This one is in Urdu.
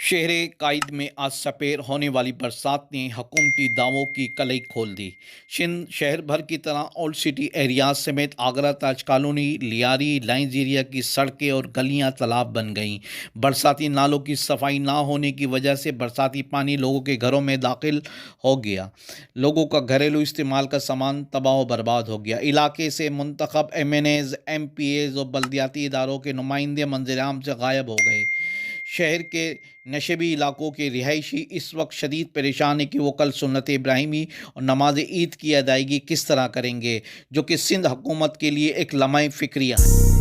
شہر قائد میں آج سپیر ہونے والی برسات نے حکومتی دعووں کی کلئی کھول دی۔ سندھ شہر بھر کی طرح اولڈ سٹی ایریاز سمیت Agra Taj colony, Lyari, lines area کی سڑکیں اور گلیاں تالاب بن گئیں۔ برساتی نالوں کی صفائی نہ ہونے کی وجہ سے برساتی پانی لوگوں کے گھروں میں داخل ہو گیا۔ لوگوں کا گھریلو استعمال کا سامان تباہ و برباد ہو گیا۔ علاقے سے منتخب MNAs, MPAs اور بلدیاتی اداروں کے نمائندے منظر عام سے غائب ہو گئے۔ شہر کے نشیبی علاقوں کے رہائشی اس وقت شدید پریشان ہیں کہ وہ کل سنت ابراہیمی اور نماز عید کی ادائیگی کس طرح کریں گے، جو کہ سندھ حکومت کے لیے ایک لمحہ فکریہ ہے۔